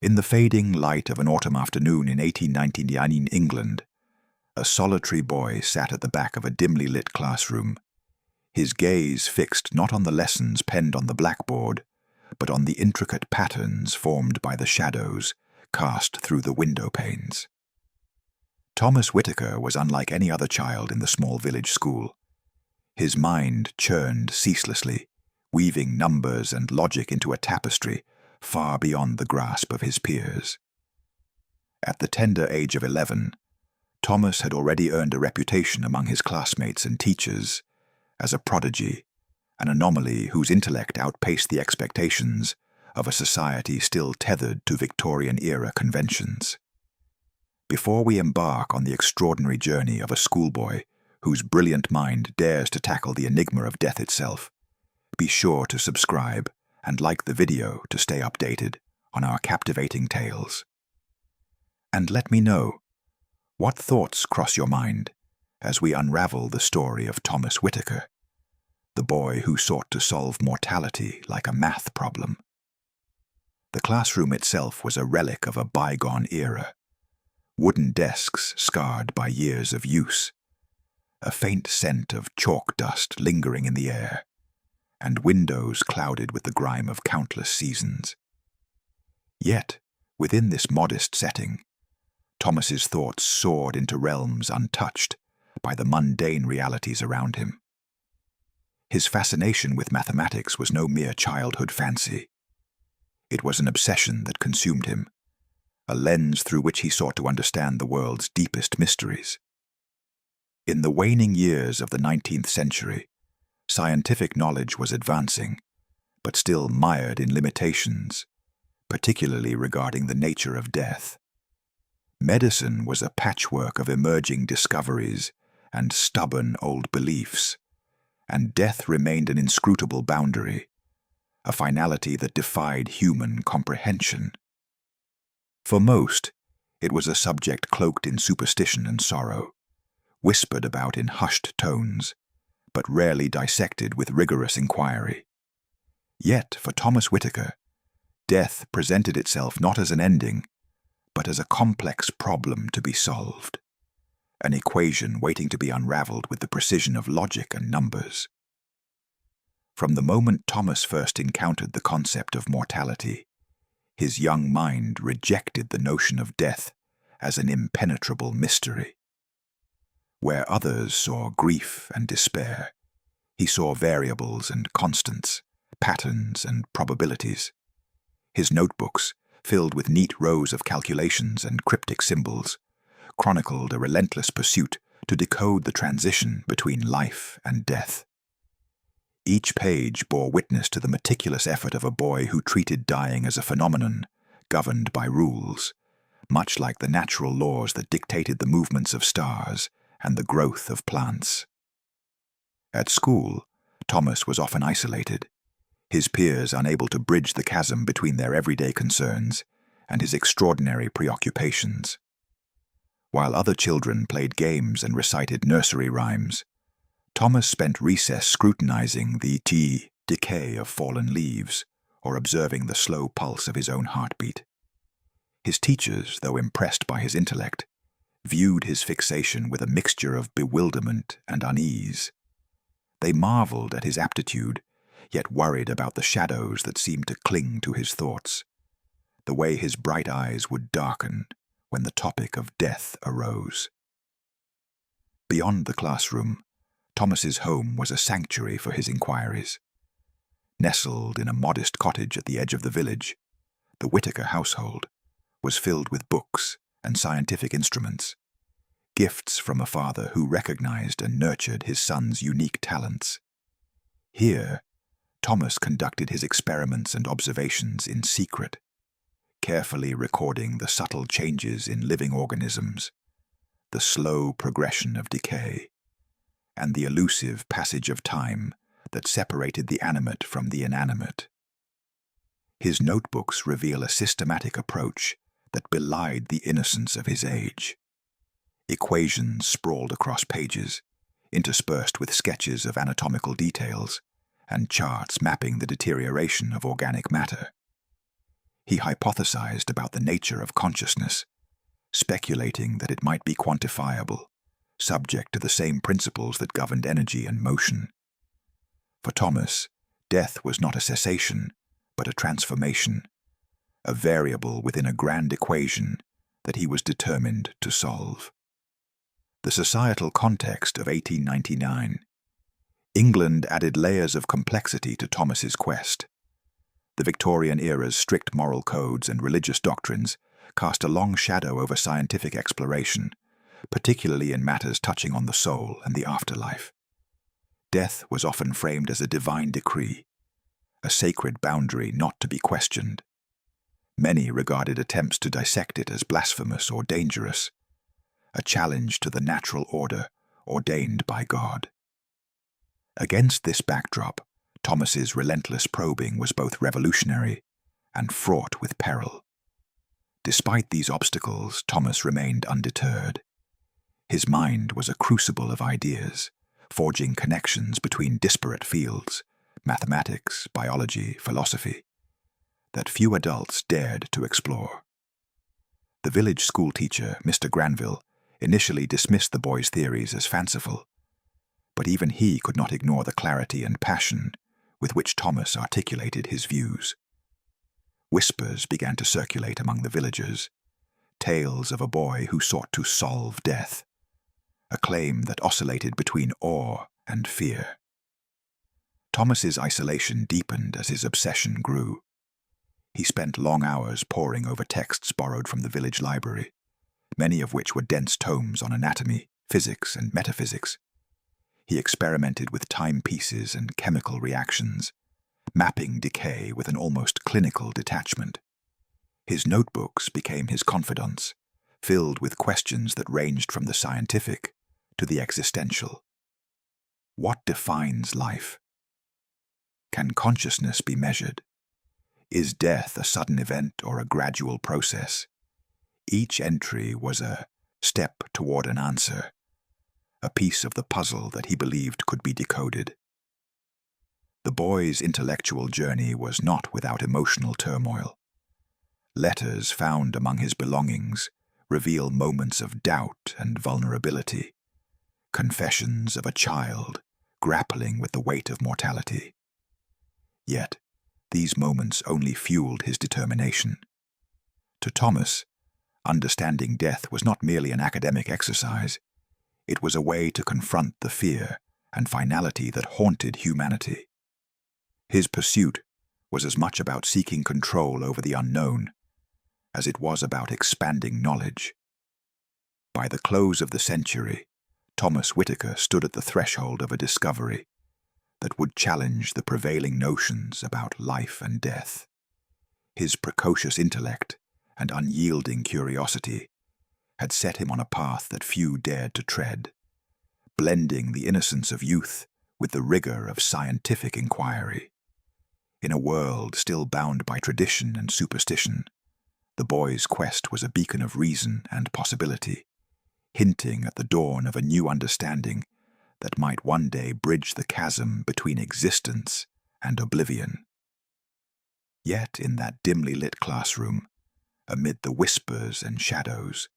In the fading light of an autumn afternoon in 1899 in England, a solitary boy sat at the back of a dimly lit classroom, his gaze fixed not on the lessons penned on the blackboard, but on the intricate patterns formed by the shadows cast through the window panes. Thomas Whitaker was unlike any other child in the small village school. His mind churned ceaselessly, weaving numbers and logic into a tapestry far beyond the grasp of his peers. At the tender age of 11, Thomas had already earned a reputation among his classmates and teachers as a prodigy, an anomaly whose intellect outpaced the expectations of a society still tethered to Victorian-era conventions. Before we embark on the extraordinary journey of a schoolboy whose brilliant mind dares to tackle the enigma of death itself, be sure to subscribe and like the video to stay updated on our captivating tales. And let me know, what thoughts cross your mind as we unravel the story of Thomas Whitaker, the boy who sought to solve mortality like a math problem? The classroom itself was a relic of a bygone era, wooden desks scarred by years of use, a faint scent of chalk dust lingering in the air, and windows clouded with the grime of countless seasons. Yet, within this modest setting, Thomas's thoughts soared into realms untouched by the mundane realities around him. His fascination with mathematics was no mere childhood fancy. It was an obsession that consumed him, a lens through which he sought to understand the world's deepest mysteries. In the waning years of the 19th century, scientific knowledge was advancing, but still mired in limitations, particularly regarding the nature of death. Medicine was a patchwork of emerging discoveries and stubborn old beliefs, and death remained an inscrutable boundary, a finality that defied human comprehension. For most, it was a subject cloaked in superstition and sorrow, whispered about in hushed tones, but rarely dissected with rigorous inquiry. Yet, for Thomas Whitaker, death presented itself not as an ending, but as a complex problem to be solved, an equation waiting to be unraveled with the precision of logic and numbers. From the moment Thomas first encountered the concept of mortality, his young mind rejected the notion of death as an impenetrable mystery. Where others saw grief and despair, he saw variables and constants, patterns and probabilities. His notebooks, filled with neat rows of calculations and cryptic symbols, chronicled a relentless pursuit to decode the transition between life and death. Each page bore witness to the meticulous effort of a boy who treated dying as a phenomenon governed by rules, much like the natural laws that dictated the movements of stars and the growth of plants. At school, Thomas was often isolated, his peers unable to bridge the chasm between their everyday concerns and his extraordinary preoccupations. While other children played games and recited nursery rhymes, Thomas spent recess scrutinizing the decay of fallen leaves or observing the slow pulse of his own heartbeat. His teachers, though impressed by his intellect, viewed his fixation with a mixture of bewilderment and unease. They marveled at his aptitude, yet worried about the shadows that seemed to cling to his thoughts, the way his bright eyes would darken when the topic of death arose. Beyond the classroom, Thomas's home was a sanctuary for his inquiries. Nestled in a modest cottage at the edge of the village, the Whitaker household was filled with books and scientific instruments, gifts from a father who recognized and nurtured his son's unique talents. Here, Thomas conducted his experiments and observations in secret, carefully recording the subtle changes in living organisms, the slow progression of decay, and the elusive passage of time that separated the animate from the inanimate. His notebooks reveal a systematic approach that belied the innocence of his age. Equations sprawled across pages, interspersed with sketches of anatomical details, and charts mapping the deterioration of organic matter. He hypothesized about the nature of consciousness, speculating that it might be quantifiable, subject to the same principles that governed energy and motion. For Thomas, death was not a cessation, but a transformation, a variable within a grand equation that he was determined to solve. The societal context of 1899. England added layers of complexity to Thomas's quest. The Victorian era's strict moral codes and religious doctrines cast a long shadow over scientific exploration, particularly in matters touching on the soul and the afterlife. Death was often framed as a divine decree, a sacred boundary not to be questioned. Many regarded attempts to dissect it as blasphemous or dangerous, a challenge to the natural order ordained by God. Against this backdrop, Thomas's relentless probing was both revolutionary and fraught with peril. Despite these obstacles, Thomas remained undeterred. His mind was a crucible of ideas, forging connections between disparate fields, mathematics, biology, philosophy, that few adults dared to explore. The village schoolteacher, Mr. Granville, initially dismissed the boy's theories as fanciful, but even he could not ignore the clarity and passion with which Thomas articulated his views. Whispers began to circulate among the villagers, tales of a boy who sought to solve death, a claim that oscillated between awe and fear. Thomas's isolation deepened as his obsession grew. He spent long hours poring over texts borrowed from the village library, many of which were dense tomes on anatomy, physics, and metaphysics. He experimented with timepieces and chemical reactions, mapping decay with an almost clinical detachment. His notebooks became his confidants, filled with questions that ranged from the scientific to the existential. What defines life? Can consciousness be measured? Is death a sudden event or a gradual process? Each entry was a step toward an answer, a piece of the puzzle that he believed could be decoded. The boy's intellectual journey was not without emotional turmoil. Letters found among his belongings reveal moments of doubt and vulnerability, confessions of a child grappling with the weight of mortality. Yet, these moments only fueled his determination. To Thomas, understanding death was not merely an academic exercise. It was a way to confront the fear and finality that haunted humanity. His pursuit was as much about seeking control over the unknown as it was about expanding knowledge. By the close of the century, Thomas Whitaker stood at the threshold of a discovery that would challenge the prevailing notions about life and death. His precocious intellect and unyielding curiosity had set him on a path that few dared to tread, blending the innocence of youth with the rigor of scientific inquiry. In a world still bound by tradition and superstition, the boy's quest was a beacon of reason and possibility, hinting at the dawn of a new understanding that might one day bridge the chasm between existence and oblivion. Yet in that dimly lit classroom, amid the whispers and shadows,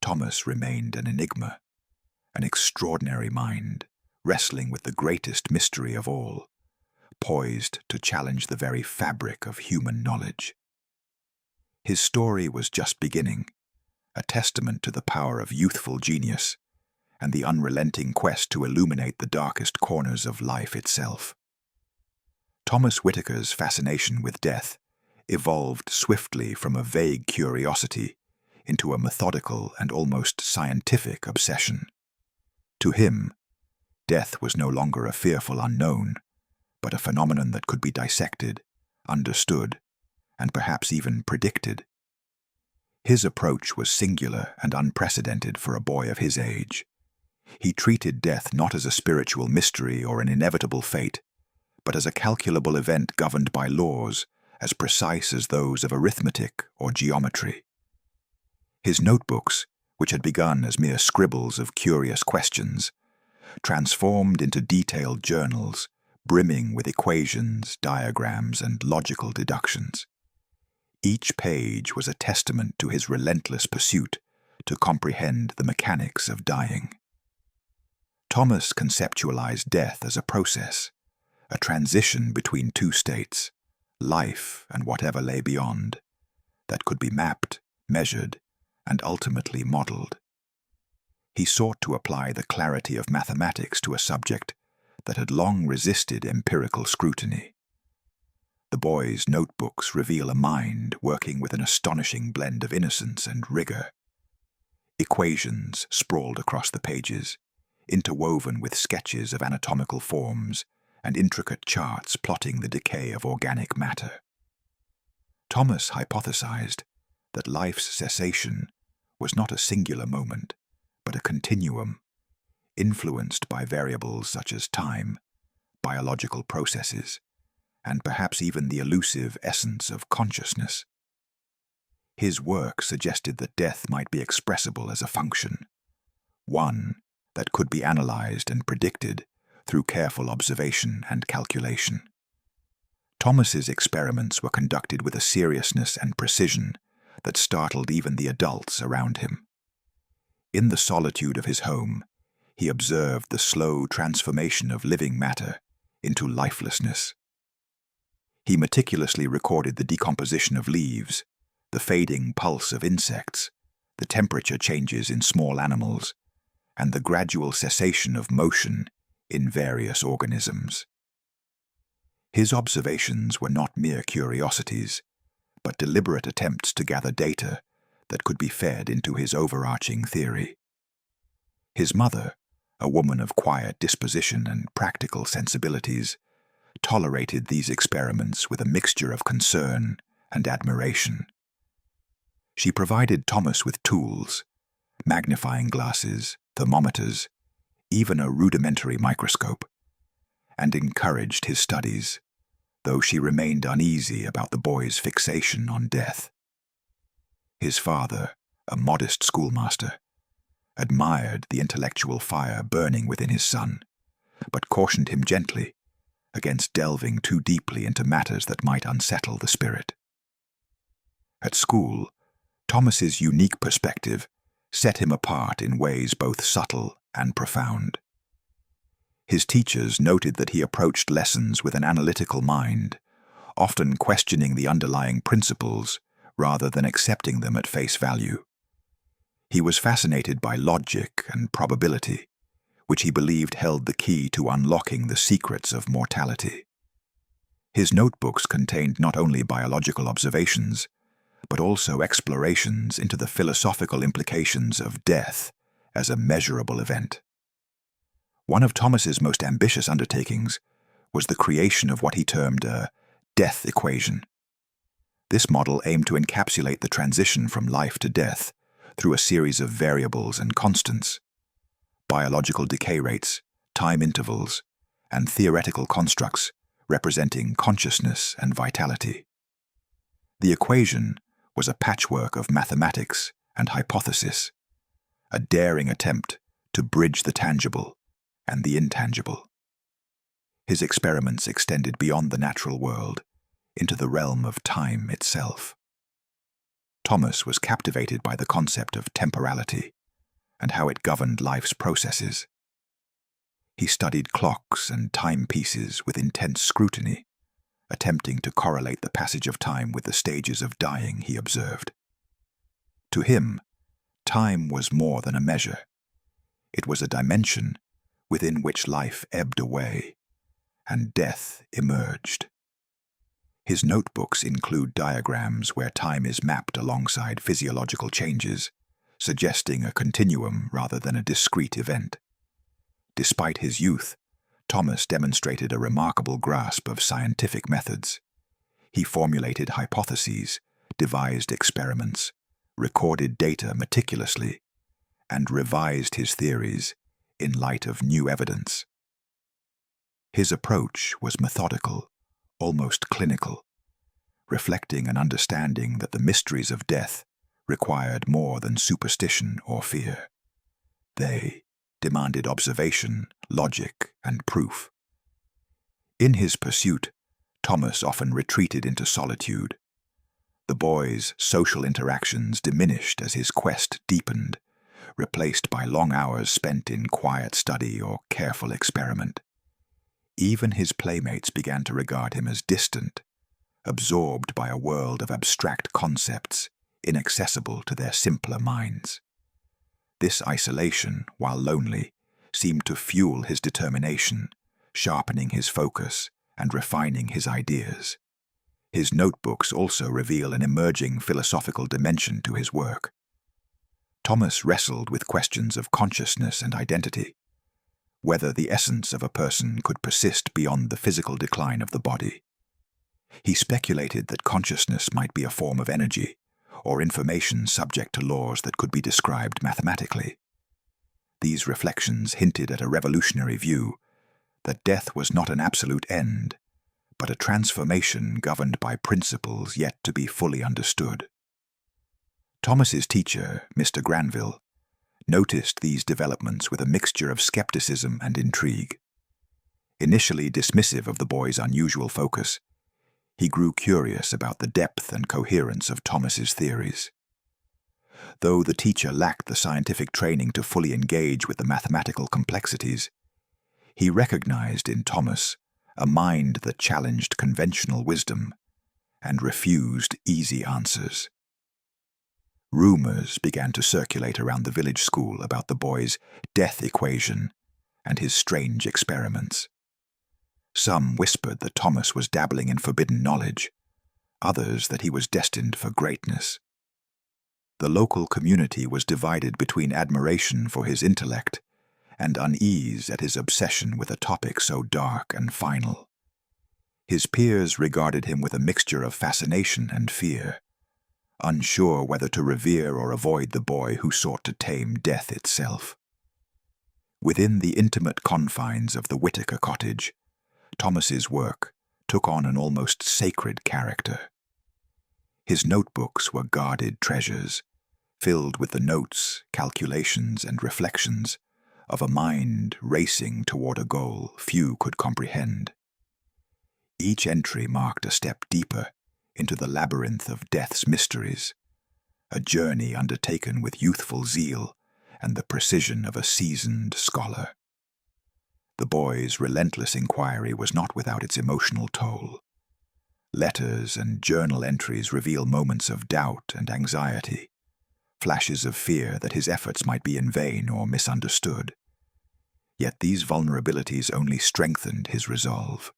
Thomas remained an enigma, an extraordinary mind, wrestling with the greatest mystery of all, poised to challenge the very fabric of human knowledge. His story was just beginning, a testament to the power of youthful genius and the unrelenting quest to illuminate the darkest corners of life itself. Thomas Whitaker's fascination with death evolved swiftly from a vague curiosity into a methodical and almost scientific obsession. To him, death was no longer a fearful unknown, but a phenomenon that could be dissected, understood, and perhaps even predicted. His approach was singular and unprecedented for a boy of his age. He treated death not as a spiritual mystery or an inevitable fate, but as a calculable event governed by laws as precise as those of arithmetic or geometry. His notebooks, which had begun as mere scribbles of curious questions, transformed into detailed journals brimming with equations, diagrams, and logical deductions. Each page was a testament to his relentless pursuit to comprehend the mechanics of dying. Thomas conceptualized death as a process, a transition between two states, life and whatever lay beyond, that could be mapped, measured, and ultimately modeled. He sought to apply the clarity of mathematics to a subject that had long resisted empirical scrutiny. The boy's notebooks reveal a mind working with an astonishing blend of innocence and rigor. Equations sprawled across the pages, interwoven with sketches of anatomical forms and intricate charts plotting the decay of organic matter. Thomas hypothesized that life's cessation was not a singular moment, but a continuum, influenced by variables such as time, biological processes, and perhaps even the elusive essence of consciousness. His work suggested that death might be expressible as a function, one that could be analyzed and predicted through careful observation and calculation. Thomas's experiments were conducted with a seriousness and precision that startled even the adults around him. In the solitude of his home, he observed the slow transformation of living matter into lifelessness. He meticulously recorded the decomposition of leaves, the fading pulse of insects, the temperature changes in small animals, and the gradual cessation of motion in various organisms. His observations were not mere curiosities, but deliberate attempts to gather data that could be fed into his overarching theory. His mother, a woman of quiet disposition and practical sensibilities, tolerated these experiments with a mixture of concern and admiration. She provided Thomas with tools, magnifying glasses, thermometers, even a rudimentary microscope, and encouraged his studies, though she remained uneasy about the boy's fixation on death. His father, a modest schoolmaster, admired the intellectual fire burning within his son, but cautioned him gently against delving too deeply into matters that might unsettle the spirit. At school, Thomas's unique perspective set him apart in ways both subtle and profound. His teachers noted that he approached lessons with an analytical mind, often questioning the underlying principles rather than accepting them at face value. He was fascinated by logic and probability, which he believed held the key to unlocking the secrets of mortality. His notebooks contained not only biological observations, but also explorations into the philosophical implications of death as a measurable event. One of Thomas's most ambitious undertakings was the creation of what he termed a death equation. This model aimed to encapsulate the transition from life to death through a series of variables and constants, biological decay rates, time intervals, and theoretical constructs representing consciousness and vitality. The equation was a patchwork of mathematics and hypothesis, a daring attempt to bridge the tangible and the intangible. His experiments extended beyond the natural world into the realm of time itself. Thomas was captivated by the concept of temporality and how it governed life's processes. He studied clocks and timepieces with intense scrutiny, attempting to correlate the passage of time with the stages of dying he observed. To him, time was more than a measure. It was a dimension within which life ebbed away and death emerged. His notebooks include diagrams where time is mapped alongside physiological changes, suggesting a continuum rather than a discrete event. Despite his youth, Thomas demonstrated a remarkable grasp of scientific methods. He formulated hypotheses, devised experiments, recorded data meticulously, and revised his theories in light of new evidence. His approach was methodical, almost clinical, reflecting an understanding that the mysteries of death required more than superstition or fear. They demanded observation, logic, and proof. In his pursuit, Thomas often retreated into solitude, The boy's social interactions diminished as his quest deepened, replaced by long hours spent in quiet study or careful experiment. Even his playmates began to regard him as distant, absorbed by a world of abstract concepts inaccessible to their simpler minds. This isolation, while lonely, seemed to fuel his determination, sharpening his focus and refining his ideas. His notebooks also reveal an emerging philosophical dimension to his work. Thomas wrestled with questions of consciousness and identity, whether the essence of a person could persist beyond the physical decline of the body. He speculated that consciousness might be a form of energy, or information subject to laws that could be described mathematically. These reflections hinted at a revolutionary view that death was not an absolute end, but a transformation governed by principles yet to be fully understood. Thomas's teacher, Mr. Granville, noticed these developments with a mixture of skepticism and intrigue. Initially dismissive of the boy's unusual focus, he grew curious about the depth and coherence of Thomas's theories. Though the teacher lacked the scientific training to fully engage with the mathematical complexities, he recognized in Thomas a mind that challenged conventional wisdom and refused easy answers. Rumors began to circulate around the village school about the boy's death equation and his strange experiments. Some whispered that Thomas was dabbling in forbidden knowledge, others that he was destined for greatness. The local community was divided between admiration for his intellect and unease at his obsession with a topic so dark and final. His peers regarded him with a mixture of fascination and fear, unsure whether to revere or avoid the boy who sought to tame death itself. Within the intimate confines of the Whitaker cottage, Thomas's work took on an almost sacred character. His notebooks were guarded treasures, filled with the notes, calculations, and reflections of a mind racing toward a goal few could comprehend. Each entry marked a step deeper into the labyrinth of death's mysteries, a journey undertaken with youthful zeal and the precision of a seasoned scholar. The boy's relentless inquiry was not without its emotional toll. Letters and journal entries reveal moments of doubt and anxiety, flashes of fear that his efforts might be in vain or misunderstood. Yet these vulnerabilities only strengthened his resolve.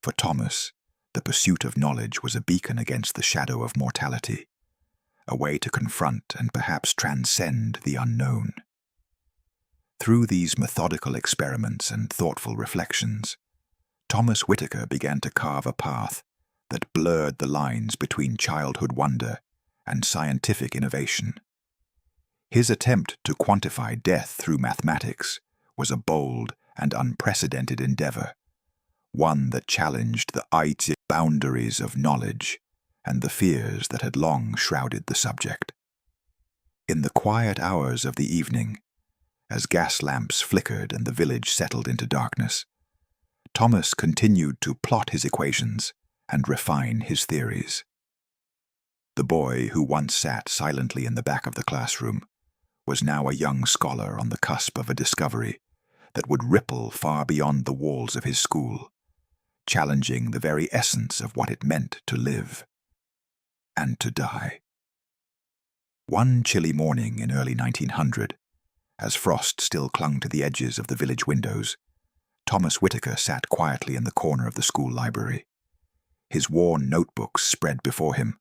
For Thomas, the pursuit of knowledge was a beacon against the shadow of mortality, a way to confront and perhaps transcend the unknown. Through these methodical experiments and thoughtful reflections, Thomas Whitaker began to carve a path that blurred the lines between childhood wonder and scientific innovation. His attempt to quantify death through mathematics was a bold and unprecedented endeavor, one that challenged the boundaries of knowledge and the fears that had long shrouded the subject. In the quiet hours of the evening, as gas lamps flickered and the village settled into darkness, Thomas continued to plot his equations and refine his theories. The boy who once sat silently in the back of the classroom was now a young scholar on the cusp of a discovery that would ripple far beyond the walls of his school, challenging the very essence of what it meant to live and to die. One chilly morning in early 1900, as frost still clung to the edges of the village windows, Thomas Whitaker sat quietly in the corner of the school library. His worn notebooks spread before him,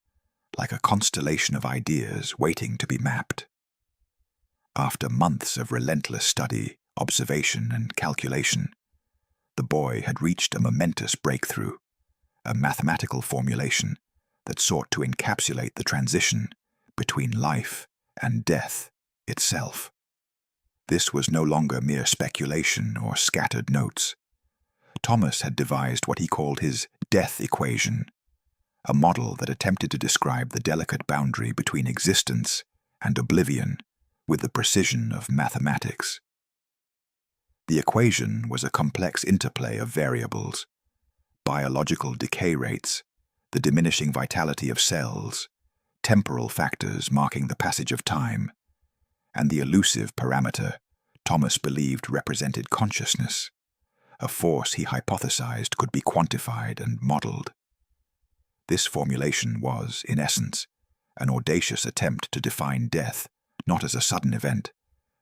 like a constellation of ideas waiting to be mapped. After months of relentless study, observation, and calculation, the boy had reached a momentous breakthrough, a mathematical formulation that sought to encapsulate the transition between life and death itself. This was no longer mere speculation or scattered notes. Thomas had devised what he called his death equation, a model that attempted to describe the delicate boundary between existence and oblivion with the precision of mathematics. The equation was a complex interplay of variables: biological decay rates, the diminishing vitality of cells, temporal factors marking the passage of time, and the elusive parameter Thomas believed represented consciousness, a force he hypothesized could be quantified and modeled. This formulation was, in essence, an audacious attempt to define death not as a sudden event,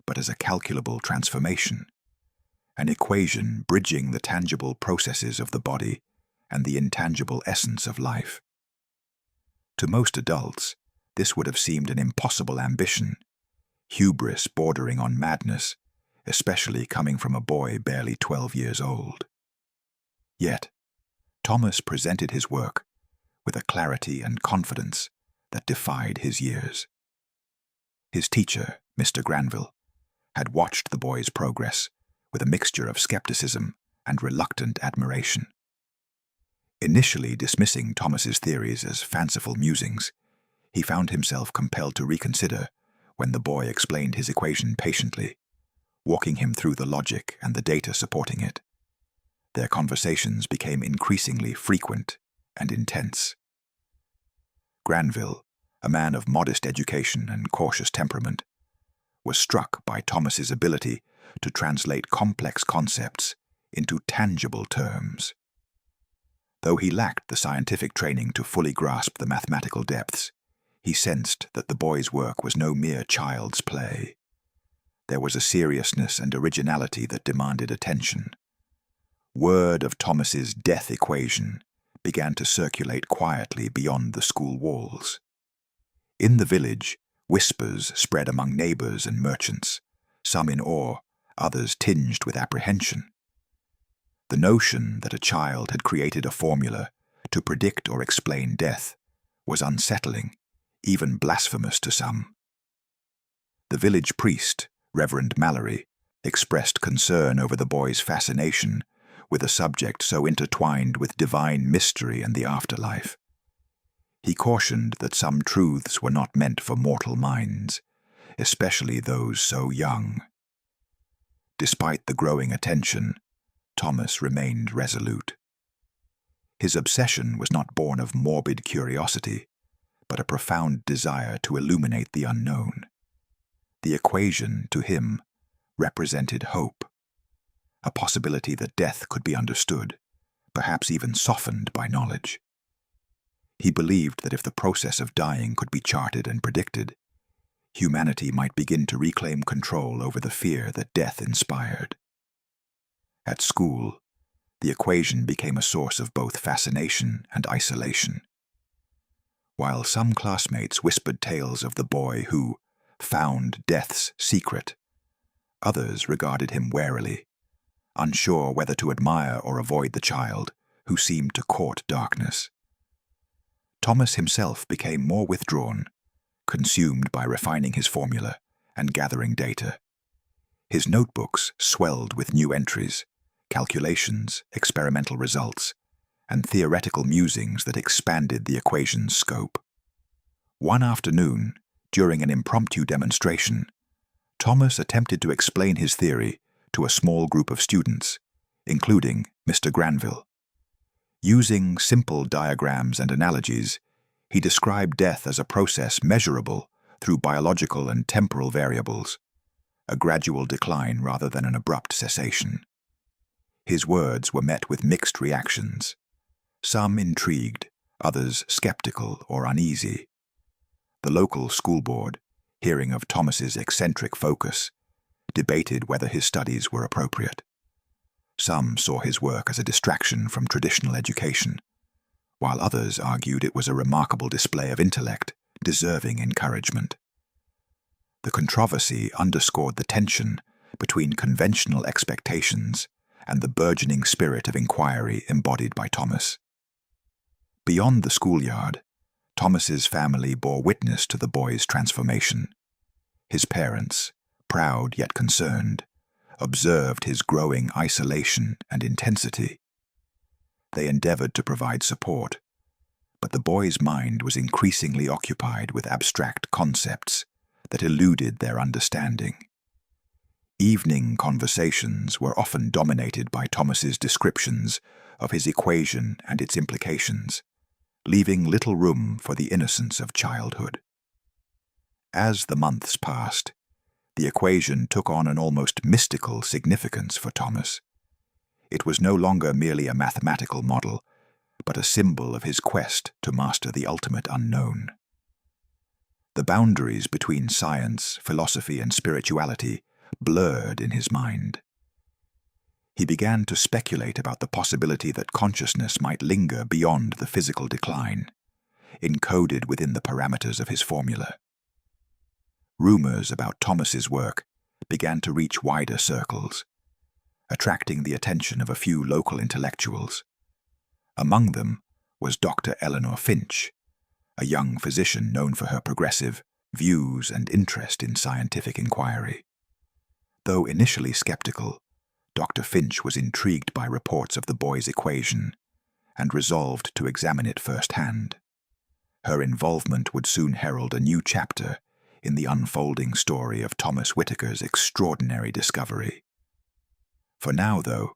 but as a calculable transformation, an equation bridging the tangible processes of the body and the intangible essence of life. To most adults, this would have seemed an impossible ambition, hubris bordering on madness, especially coming from a boy barely 12 years old. Yet, Thomas presented his work with a clarity and confidence that defied his years. His teacher, Mr. Granville, had watched the boy's progress with a mixture of skepticism and reluctant admiration. Initially dismissing Thomas's theories as fanciful musings, he found himself compelled to reconsider when the boy explained his equation patiently, walking him through the logic and the data supporting it. Their conversations became increasingly frequent and intense. Granville, a man of modest education and cautious temperament, was struck by Thomas's ability to translate complex concepts into tangible terms. Though he lacked the scientific training to fully grasp the mathematical depths, he sensed that the boy's work was no mere child's play. There was a seriousness and originality that demanded attention. Word of Thomas's death equation began to circulate quietly beyond the school walls. In the village, whispers spread among neighbors and merchants, some in awe, others tinged with apprehension. The notion that a child had created a formula to predict or explain death was unsettling, even blasphemous to some. The village priest, Reverend Mallory, expressed concern over the boy's fascination with a subject so intertwined with divine mystery and the afterlife. He cautioned that some truths were not meant for mortal minds, especially those so young. Despite the growing attention, Thomas remained resolute. His obsession was not born of morbid curiosity, but a profound desire to illuminate the unknown. The equation, to him, represented hope, a possibility that death could be understood, perhaps even softened by knowledge. He believed that if the process of dying could be charted and predicted, humanity might begin to reclaim control over the fear that death inspired. At school, the equation became a source of both fascination and isolation. While some classmates whispered tales of the boy who found death's secret, others regarded him warily, unsure whether to admire or avoid the child who seemed to court darkness. Thomas himself became more withdrawn, consumed by refining his formula and gathering data. His notebooks swelled with new entries, calculations, experimental results, and theoretical musings that expanded the equation's scope. One afternoon, during an impromptu demonstration, Thomas attempted to explain his theory to a small group of students, including Mr. Granville. Using simple diagrams and analogies, he described death as a process measurable through biological and temporal variables, a gradual decline rather than an abrupt cessation. His words were met with mixed reactions, some intrigued, others skeptical or uneasy. The local school board, hearing of Thomas's eccentric focus, debated whether his studies were appropriate. Some saw his work as a distraction from traditional education, while others argued it was a remarkable display of intellect, deserving encouragement. The controversy underscored the tension between conventional expectations and the burgeoning spirit of inquiry embodied by Thomas. Beyond the schoolyard, Thomas's family bore witness to the boy's transformation. His parents, proud yet concerned, observed his growing isolation and intensity. They endeavored to provide support, but the boy's mind was increasingly occupied with abstract concepts that eluded their understanding. Evening conversations were often dominated by Thomas's descriptions of his equation and its implications, leaving little room for the innocence of childhood. As the months passed, the equation took on an almost mystical significance for Thomas. It was no longer merely a mathematical model, but a symbol of his quest to master the ultimate unknown. The boundaries between science, philosophy, and spirituality blurred in his mind. He began to speculate about the possibility that consciousness might linger beyond the physical decline, encoded within the parameters of his formula. Rumors about Thomas's work began to reach wider circles, attracting the attention of a few local intellectuals. Among them was Dr. Eleanor Finch, a young physician known for her progressive views and interest in scientific inquiry. Though initially skeptical, Dr. Finch was intrigued by reports of the boy's equation and resolved to examine it firsthand. Her involvement would soon herald a new chapter in the unfolding story of Thomas Whittaker's extraordinary discovery. For now, though,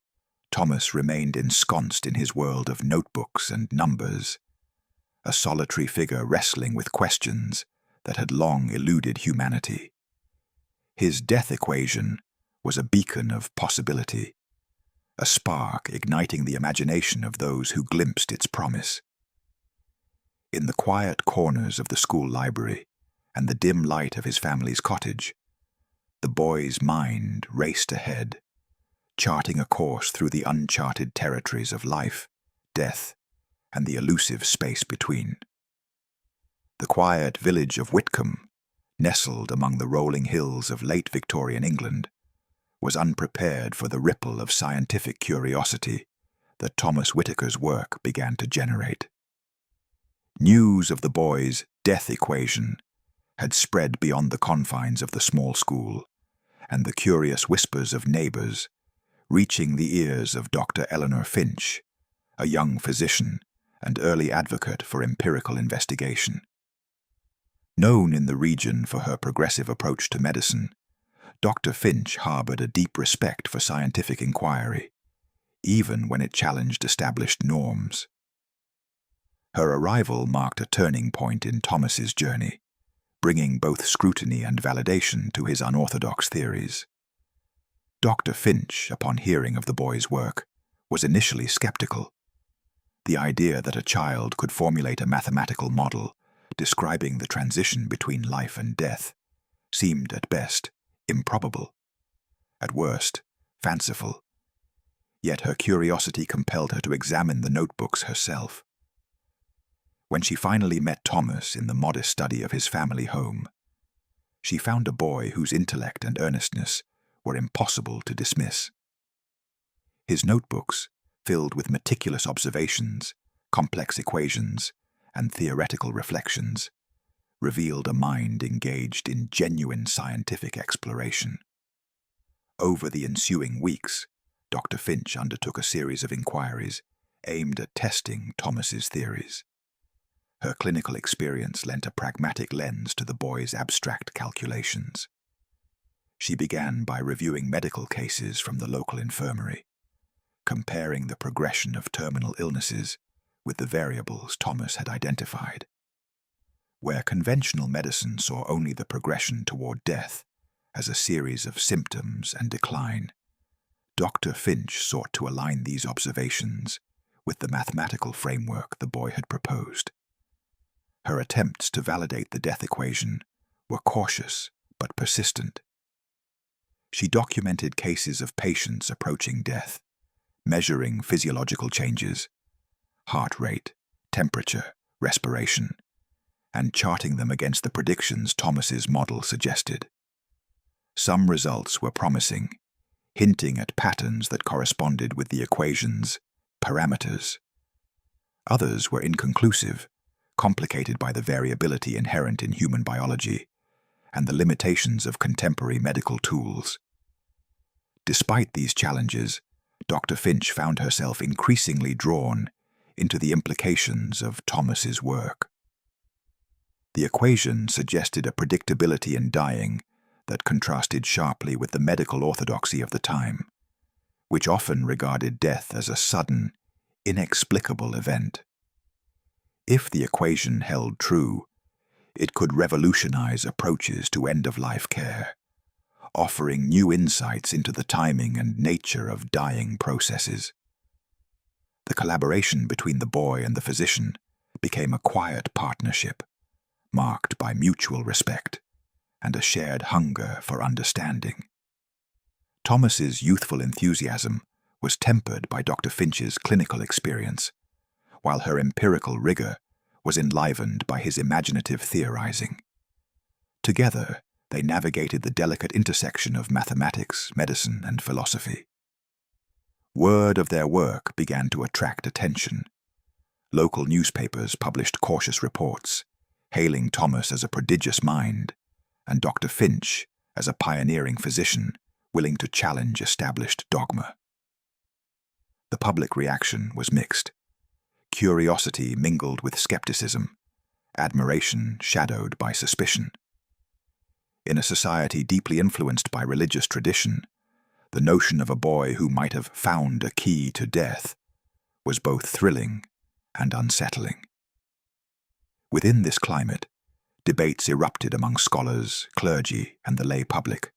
Thomas remained ensconced in his world of notebooks and numbers, a solitary figure wrestling with questions that had long eluded humanity. His death equation was a beacon of possibility, a spark igniting the imagination of those who glimpsed its promise. In the quiet corners of the school library and the dim light of his family's cottage, the boy's mind raced ahead, charting a course through the uncharted territories of life, death, and the elusive space between. The quiet village of Whitcomb, nestled among the rolling hills of late Victorian England, was unprepared for the ripple of scientific curiosity that Thomas Whittaker's work began to generate. News of the boy's death equation had spread beyond the confines of the small school, and the curious whispers of neighbors, reaching the ears of Dr. Eleanor Finch, a young physician and early advocate for empirical investigation. Known in the region for her progressive approach to medicine, Dr. Finch harbored a deep respect for scientific inquiry, even when it challenged established norms. Her arrival marked a turning point in Thomas's journey, bringing both scrutiny and validation to his unorthodox theories. Dr. Finch, upon hearing of the boy's work, was initially skeptical. The idea that a child could formulate a mathematical model describing the transition between life and death seemed at best improbable, at worst fanciful. Yet her curiosity compelled her to examine the notebooks herself. When she finally met Thomas in the modest study of his family home, she found a boy whose intellect and earnestness were impossible to dismiss. His notebooks, filled with meticulous observations, complex equations, and theoretical reflections, revealed a mind engaged in genuine scientific exploration. Over the ensuing weeks, Dr. Finch undertook a series of inquiries aimed at testing Thomas's theories. Her clinical experience lent a pragmatic lens to the boy's abstract calculations. She began by reviewing medical cases from the local infirmary, comparing the progression of terminal illnesses with the variables Thomas had identified. Where conventional medicine saw only the progression toward death as a series of symptoms and decline, Dr. Finch sought to align these observations with the mathematical framework the boy had proposed. Her attempts to validate the death equation were cautious but persistent. She documented cases of patients approaching death, measuring physiological changes, heart rate, temperature, respiration, and charting them against the predictions Thomas's model suggested. Some results were promising, hinting at patterns that corresponded with the equation's parameters. Others were inconclusive, complicated by the variability inherent in human biology and the limitations of contemporary medical tools. Despite these challenges, Dr. Finch found herself increasingly drawn into the implications of Thomas's work. The equation suggested a predictability in dying that contrasted sharply with the medical orthodoxy of the time, which often regarded death as a sudden, inexplicable event. If the equation held true, it could revolutionize approaches to end-of-life care, offering new insights into the timing and nature of dying processes. The collaboration between the boy and the physician became a quiet partnership, marked by mutual respect and a shared hunger for understanding. Thomas's youthful enthusiasm was tempered by Dr. Finch's clinical experience, while her empirical rigor was enlivened by his imaginative theorizing. Together, they navigated the delicate intersection of mathematics, medicine, and philosophy. Word of their work began to attract attention. Local newspapers published cautious reports, hailing Thomas as a prodigious mind, and Dr. Finch as a pioneering physician willing to challenge established dogma. The public reaction was mixed. Curiosity mingled with skepticism, admiration shadowed by suspicion. In a society deeply influenced by religious tradition, the notion of a boy who might have found a key to death was both thrilling and unsettling. Within this climate, debates erupted among scholars, clergy, and the lay public.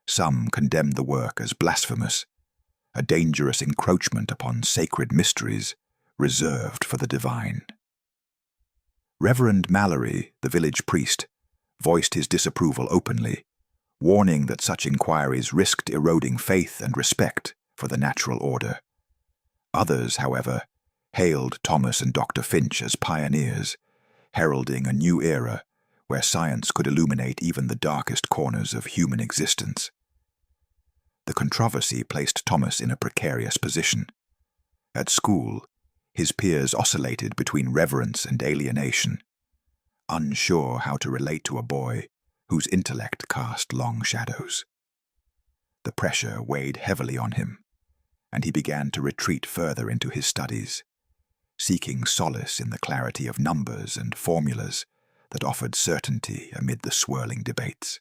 Some condemned the work as blasphemous, a dangerous encroachment upon sacred mysteries reserved for the divine. Reverend Mallory, the village priest, voiced his disapproval openly, warning that such inquiries risked eroding faith and respect for the natural order. Others, however, hailed Thomas and Dr. Finch as pioneers, heralding a new era where science could illuminate even the darkest corners of human existence. The controversy placed Thomas in a precarious position. At school, his peers oscillated between reverence and alienation, unsure how to relate to a boy whose intellect cast long shadows. The pressure weighed heavily on him, and he began to retreat further into his studies, seeking solace in the clarity of numbers and formulas that offered certainty amid the swirling debates.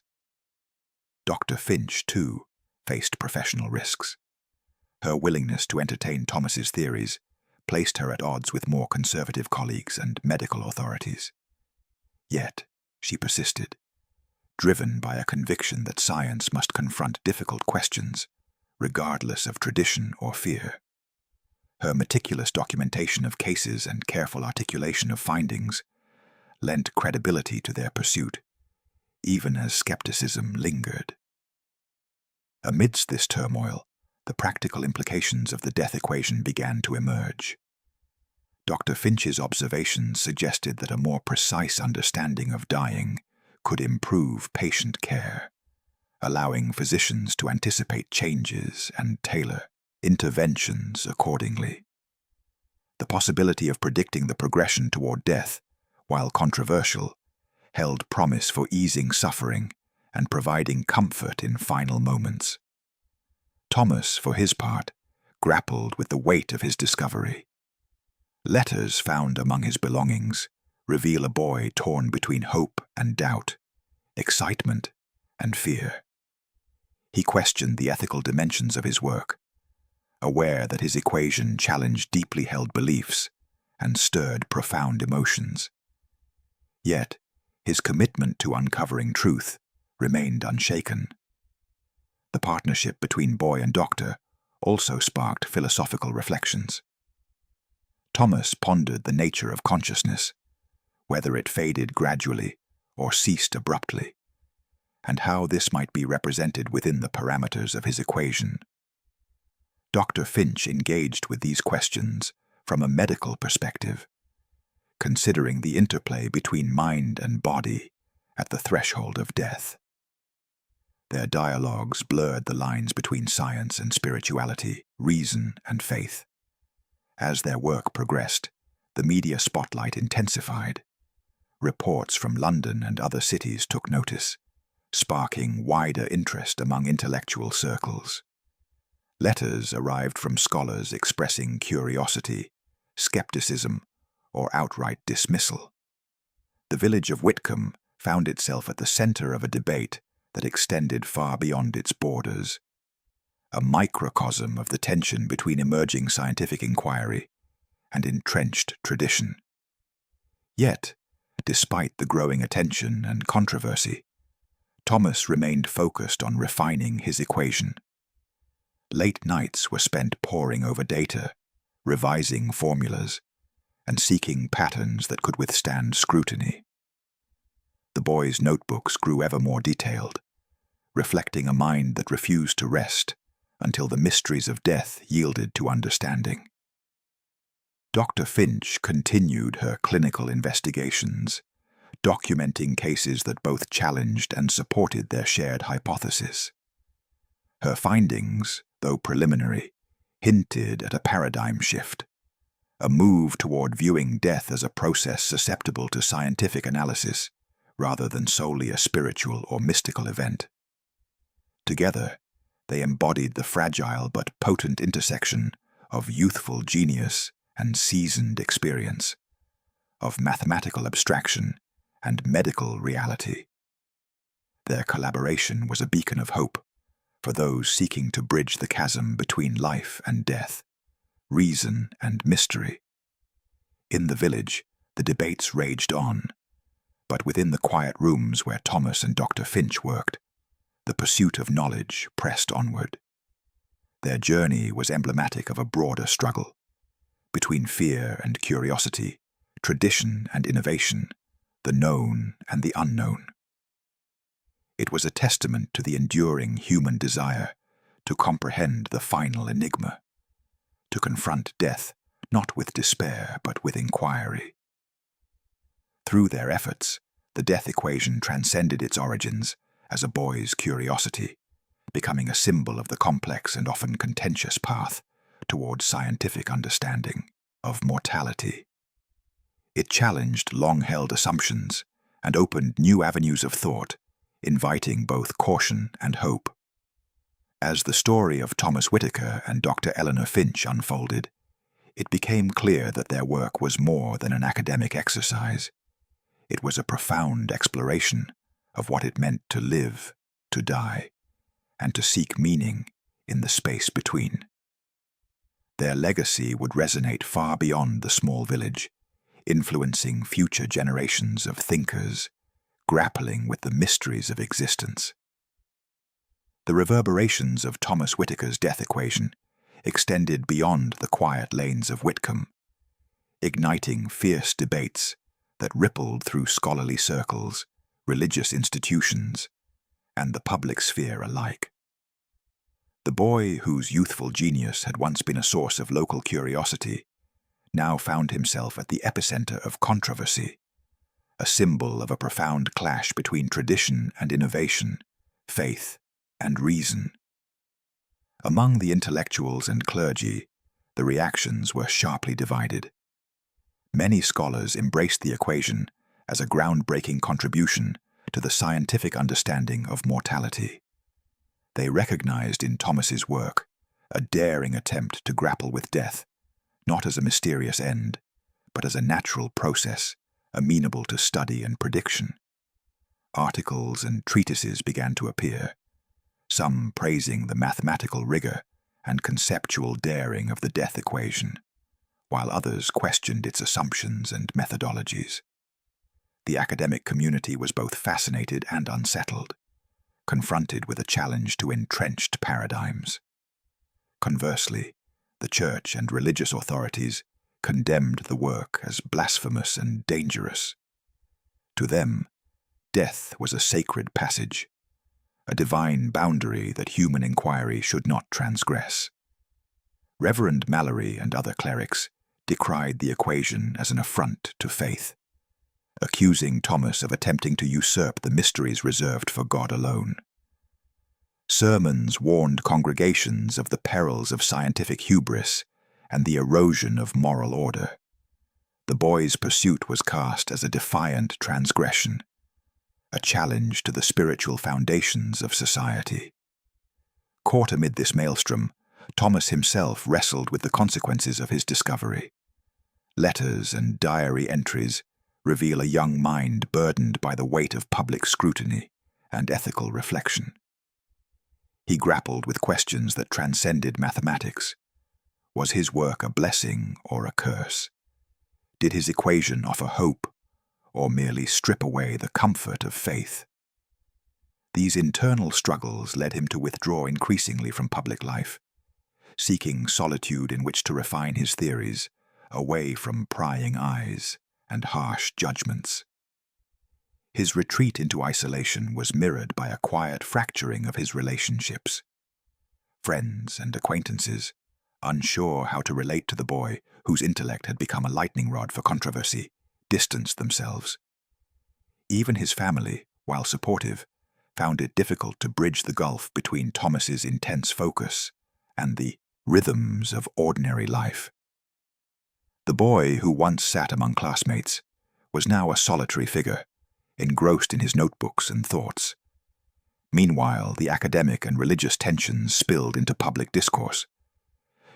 Dr. Finch, too, faced professional risks. Her willingness to entertain Thomas's theories placed her at odds with more conservative colleagues and medical authorities. Yet, she persisted, driven by a conviction that science must confront difficult questions, regardless of tradition or fear. Her meticulous documentation of cases and careful articulation of findings lent credibility to their pursuit, even as skepticism lingered. Amidst this turmoil, the practical implications of the death equation began to emerge. Dr. Finch's observations suggested that a more precise understanding of dying could improve patient care, allowing physicians to anticipate changes and tailor interventions accordingly. The possibility of predicting the progression toward death, while controversial, held promise for easing suffering and providing comfort in final moments. Thomas, for his part, grappled with the weight of his discovery. Letters found among his belongings reveal a boy torn between hope and doubt, excitement and fear. He questioned the ethical dimensions of his work, aware that his equation challenged deeply held beliefs and stirred profound emotions. Yet, his commitment to uncovering truth remained unshaken. The partnership between boy and doctor also sparked philosophical reflections. Thomas pondered the nature of consciousness, whether it faded gradually or ceased abruptly, and how this might be represented within the parameters of his equation. Dr. Finch engaged with these questions from a medical perspective, considering the interplay between mind and body at the threshold of death. Their dialogues blurred the lines between science and spirituality, reason and faith. As their work progressed, the media spotlight intensified. Reports from London and other cities took notice, sparking wider interest among intellectual circles. Letters arrived from scholars expressing curiosity, skepticism, or outright dismissal. The village of Whitcomb found itself at the center of a debate that extended far beyond its borders, a microcosm of the tension between emerging scientific inquiry and entrenched tradition. Yet, despite the growing attention and controversy, Thomas remained focused on refining his equation. Late nights were spent poring over data, revising formulas, and seeking patterns that could withstand scrutiny. The boy's notebooks grew ever more detailed, reflecting a mind that refused to rest until the mysteries of death yielded to understanding. Dr. Finch continued her clinical investigations, documenting cases that both challenged and supported their shared hypothesis. Her findings, though preliminary, hinted at a paradigm shift, a move toward viewing death as a process susceptible to scientific analysis rather than solely a spiritual or mystical event. Together, they embodied the fragile but potent intersection of youthful genius and seasoned experience, of mathematical abstraction and medical reality. Their collaboration was a beacon of hope for those seeking to bridge the chasm between life and death, reason and mystery. In the village, the debates raged on, but within the quiet rooms where Thomas and Dr. Finch worked, the pursuit of knowledge pressed onward. Their journey was emblematic of a broader struggle between fear and curiosity, tradition and innovation, the known and the unknown. It was a testament to the enduring human desire to comprehend the final enigma, to confront death not with despair but with inquiry. Through their efforts, the death equation transcended its origins as a boy's curiosity, becoming a symbol of the complex and often contentious path towards scientific understanding of mortality. It challenged long-held assumptions and opened new avenues of thought, inviting both caution and hope. As the story of Thomas Whitaker and Dr. Eleanor Finch unfolded, it became clear that their work was more than an academic exercise. It was a profound exploration of what it meant to live, to die, and to seek meaning in the space between. Their legacy would resonate far beyond the small village, influencing future generations of thinkers grappling with the mysteries of existence. The reverberations of Thomas Whitaker's death equation extended beyond the quiet lanes of Whitcomb, igniting fierce debates that rippled through scholarly circles, religious institutions, and the public sphere alike. The boy whose youthful genius had once been a source of local curiosity now found himself at the epicenter of controversy, a symbol of a profound clash between tradition and innovation, faith and reason. Among the intellectuals and clergy, the reactions were sharply divided. Many scholars embraced the equation as a groundbreaking contribution to the scientific understanding of mortality. They recognized in Thomas's work a daring attempt to grapple with death, not as a mysterious end, but as a natural process amenable to study and prediction. Articles and treatises began to appear, some praising the mathematical rigor and conceptual daring of the death equation, while others questioned its assumptions and methodologies. The academic community was both fascinated and unsettled, confronted with a challenge to entrenched paradigms. Conversely, the church and religious authorities condemned the work as blasphemous and dangerous. To them, death was a sacred passage, a divine boundary that human inquiry should not transgress. Reverend Mallory and other clerics decried the equation as an affront to faith, accusing Thomas of attempting to usurp the mysteries reserved for God alone. Sermons warned congregations of the perils of scientific hubris and the erosion of moral order. The boy's pursuit was cast as a defiant transgression, a challenge to the spiritual foundations of society. Caught amid this maelstrom, Thomas himself wrestled with the consequences of his discovery. Letters and diary entries reveal a young mind burdened by the weight of public scrutiny and ethical reflection. He grappled with questions that transcended mathematics. Was his work a blessing or a curse? Did his equation offer hope or merely strip away the comfort of faith. These internal struggles led him to withdraw increasingly from public life, seeking solitude in which to refine his theories, away from prying eyes and harsh judgments. His retreat into isolation was mirrored by a quiet fracturing of his relationships. Friends and acquaintances, unsure how to relate to the boy whose intellect had become a lightning rod for controversy, distanced themselves. Even his family, while supportive, found it difficult to bridge the gulf between Thomas's intense focus and the rhythms of ordinary life. The boy who once sat among classmates was now a solitary figure, engrossed in his notebooks and thoughts. Meanwhile, the academic and religious tensions spilled into public discourse.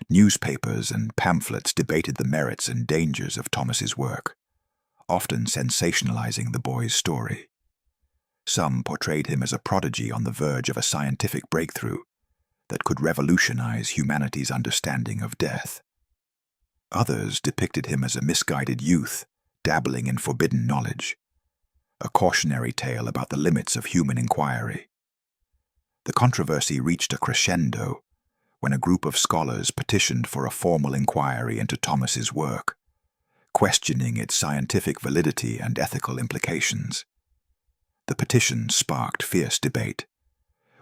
Newspapers and pamphlets debated the merits and dangers of Thomas's work, often sensationalizing the boy's story. Some portrayed him as a prodigy on the verge of a scientific breakthrough that could revolutionize humanity's understanding of death. Others depicted him as a misguided youth, dabbling in forbidden knowledge, a cautionary tale about the limits of human inquiry. The controversy reached a crescendo when a group of scholars petitioned for a formal inquiry into Thomas's work, questioning its scientific validity and ethical implications. The petition sparked fierce debate,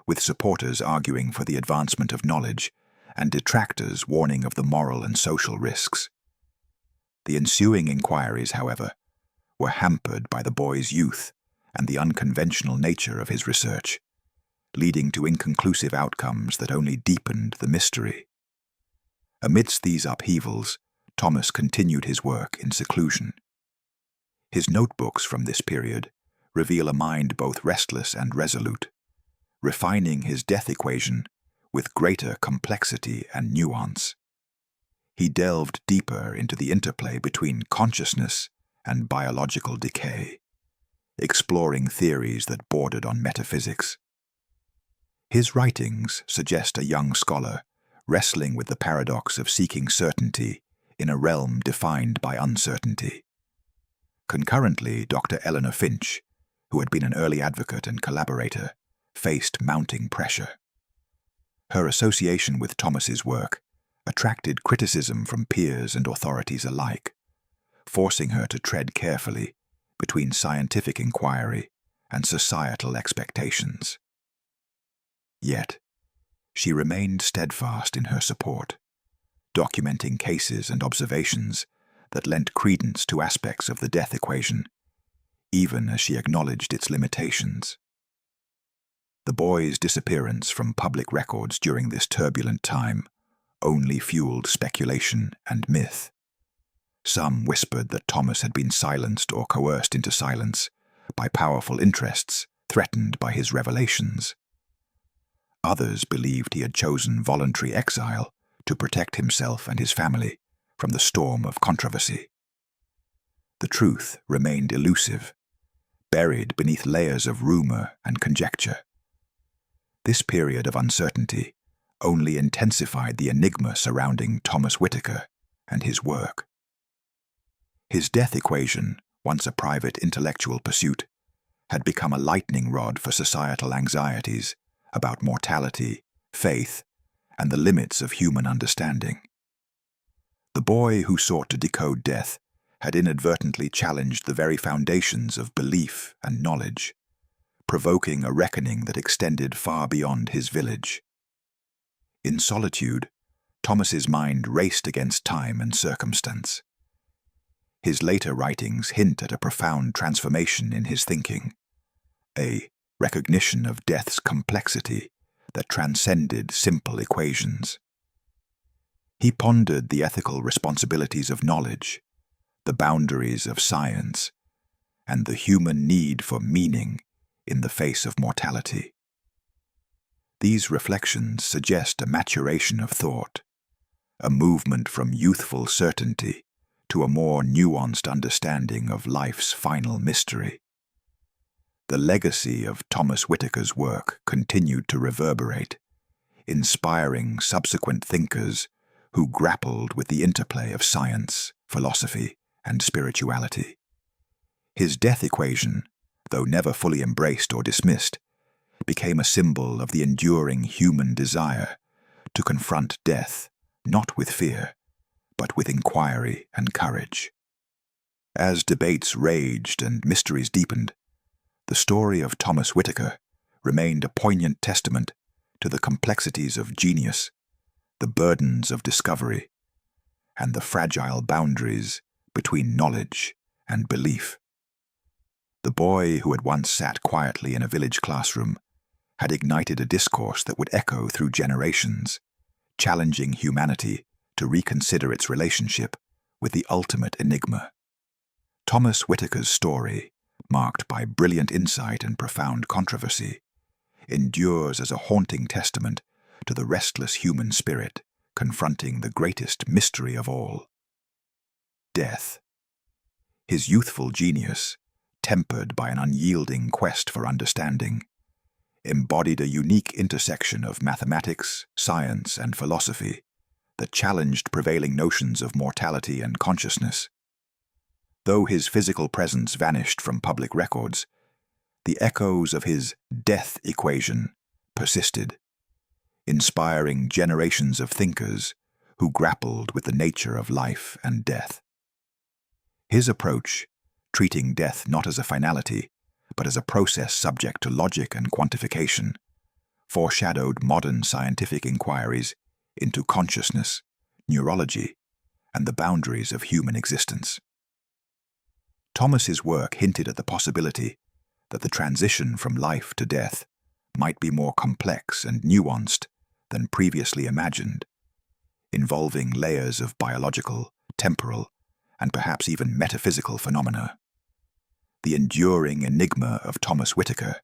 with supporters arguing for the advancement of knowledge and detractors warning of the moral and social risks. The ensuing inquiries, however, were hampered by the boy's youth and the unconventional nature of his research, leading to inconclusive outcomes that only deepened the mystery. Amidst these upheavals, Thomas continued his work in seclusion. His notebooks from this period reveal a mind both restless and resolute, refining his death equation with greater complexity and nuance. He delved deeper into the interplay between consciousness and biological decay, exploring theories that bordered on metaphysics. His writings suggest a young scholar wrestling with the paradox of seeking certainty in a realm defined by uncertainty. Concurrently, Dr. Eleanor Finch, who had been an early advocate and collaborator, faced mounting pressure. Her association with Thomas's work attracted criticism from peers and authorities alike, forcing her to tread carefully between scientific inquiry and societal expectations. Yet, she remained steadfast in her support, documenting cases and observations that lent credence to aspects of the death equation, even as she acknowledged its limitations. The boy's disappearance from public records during this turbulent time only fueled speculation and myth. Some whispered that Thomas had been silenced or coerced into silence by powerful interests threatened by his revelations. Others believed he had chosen voluntary exile to protect himself and his family from the storm of controversy. The truth remained elusive, buried beneath layers of rumor and conjecture. This period of uncertainty only intensified the enigma surrounding Thomas Whitaker and his work. His death equation, once a private intellectual pursuit, had become a lightning rod for societal anxieties about mortality, faith, and the limits of human understanding. The boy who sought to decode death had inadvertently challenged the very foundations of belief and knowledge, provoking a reckoning that extended far beyond his village. In solitude, Thomas's mind raced against time and circumstance. His later writings hint at a profound transformation in his thinking, a recognition of death's complexity that transcended simple equations. He pondered the ethical responsibilities of knowledge, the boundaries of science, and the human need for meaning in the face of mortality. These reflections suggest a maturation of thought, a movement from youthful certainty to a more nuanced understanding of life's final mystery. The legacy of Thomas Whitaker's work continued to reverberate, inspiring subsequent thinkers who grappled with the interplay of science, philosophy, and spirituality. His death equation, though never fully embraced or dismissed, became a symbol of the enduring human desire to confront death, not with fear, but with inquiry and courage. As debates raged and mysteries deepened, the story of Thomas Whitaker remained a poignant testament to the complexities of genius, the burdens of discovery, and the fragile boundaries between knowledge and belief. The boy who had once sat quietly in a village classroom had ignited a discourse that would echo through generations, challenging humanity to reconsider its relationship with the ultimate enigma. Thomas Whitaker's story, marked by brilliant insight and profound controversy, endures as a haunting testament to the restless human spirit confronting the greatest mystery of all: death. His youthful genius, tempered by an unyielding quest for understanding, embodied a unique intersection of mathematics, science, and philosophy that challenged prevailing notions of mortality and consciousness. Though his physical presence vanished from public records, the echoes of his death equation persisted, inspiring generations of thinkers who grappled with the nature of life and death. His approach, treating death not as a finality, but as a process subject to logic and quantification, foreshadowed modern scientific inquiries into consciousness, neurology, and the boundaries of human existence. Thomas's work hinted at the possibility that the transition from life to death might be more complex and nuanced than previously imagined, involving layers of biological, temporal, and perhaps even metaphysical phenomena. The enduring enigma of Thomas Whitaker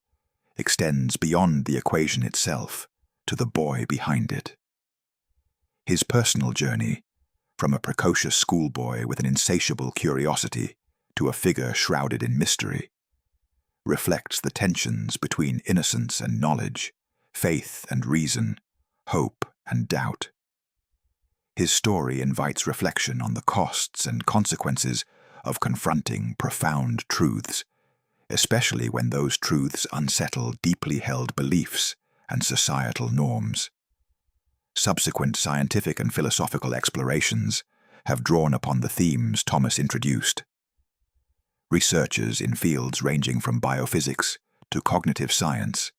extends beyond the equation itself to the boy behind it. His personal journey, from a precocious schoolboy with an insatiable curiosity to a figure shrouded in mystery, reflects the tensions between innocence and knowledge, faith and reason, hope and doubt. His story invites reflection on the costs and consequences of confronting profound truths, especially when those truths unsettle deeply held beliefs and societal norms. Subsequent scientific and philosophical explorations have drawn upon the themes Thomas introduced. Researchers in fields ranging from biophysics to cognitive science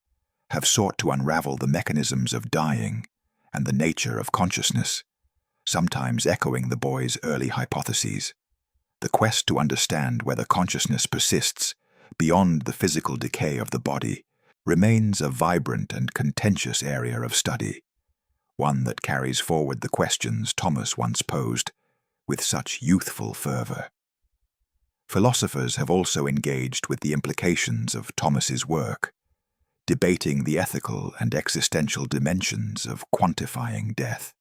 have sought to unravel the mechanisms of dying and the nature of consciousness, sometimes echoing the boy's early hypotheses. The quest to understand whether consciousness persists beyond the physical decay of the body remains a vibrant and contentious area of study, one that carries forward the questions Thomas once posed with such youthful fervor. Philosophers have also engaged with the implications of Thomas's work, debating the ethical and existential dimensions of quantifying death.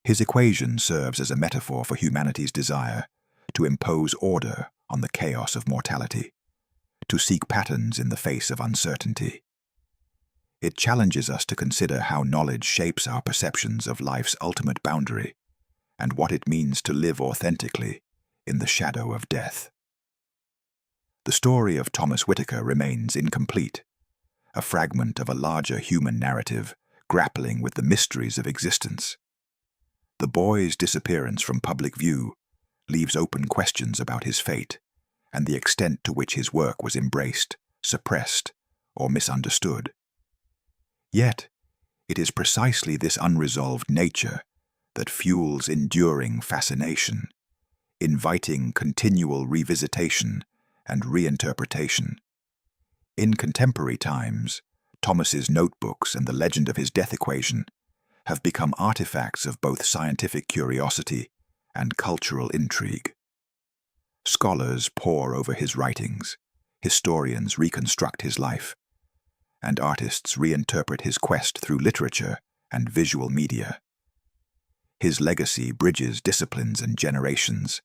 His equation serves as a metaphor for humanity's desire to impose order on the chaos of mortality, to seek patterns in the face of uncertainty. It challenges us to consider how knowledge shapes our perceptions of life's ultimate boundary and what it means to live authentically in the shadow of death. The story of Thomas Whitaker remains incomplete, a fragment of a larger human narrative grappling with the mysteries of existence. The boy's disappearance from public view leaves open questions about his fate and the extent to which his work was embraced, suppressed, or misunderstood. Yet, it is precisely this unresolved nature that fuels enduring fascination, inviting continual revisitation and reinterpretation. In contemporary times, Thomas's notebooks and the legend of his death equation have become artifacts of both scientific curiosity and cultural intrigue. Scholars pore over his writings, historians reconstruct his life, and artists reinterpret his quest through literature and visual media. His legacy bridges disciplines and generations,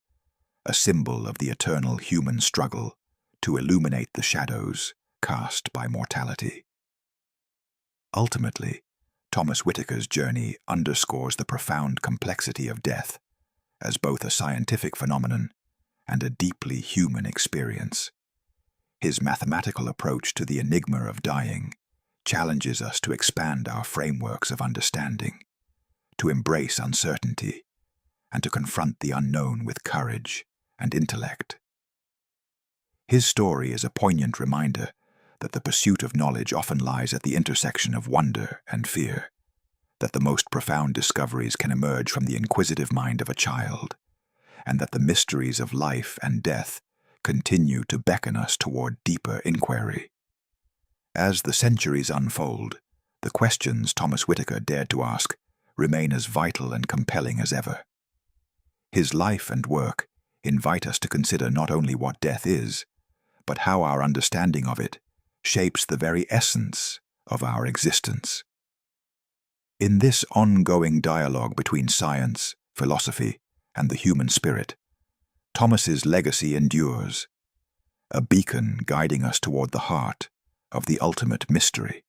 a symbol of the eternal human struggle to illuminate the shadows cast by mortality. Ultimately, Thomas Whitaker's journey underscores the profound complexity of death as both a scientific phenomenon and a deeply human experience. His mathematical approach to the enigma of dying challenges us to expand our frameworks of understanding, to embrace uncertainty, and to confront the unknown with courage and intellect. His story is a poignant reminder that the pursuit of knowledge often lies at the intersection of wonder and fear, that the most profound discoveries can emerge from the inquisitive mind of a child, and that the mysteries of life and death continue to beckon us toward deeper inquiry. As the centuries unfold, the questions Thomas Whitaker dared to ask remain as vital and compelling as ever. His life and work invite us to consider not only what death is, but how our understanding of it shapes the very essence of our existence. In this ongoing dialogue between science, philosophy, and the human spirit, Thomas's legacy endures, a beacon guiding us toward the heart of the ultimate mystery.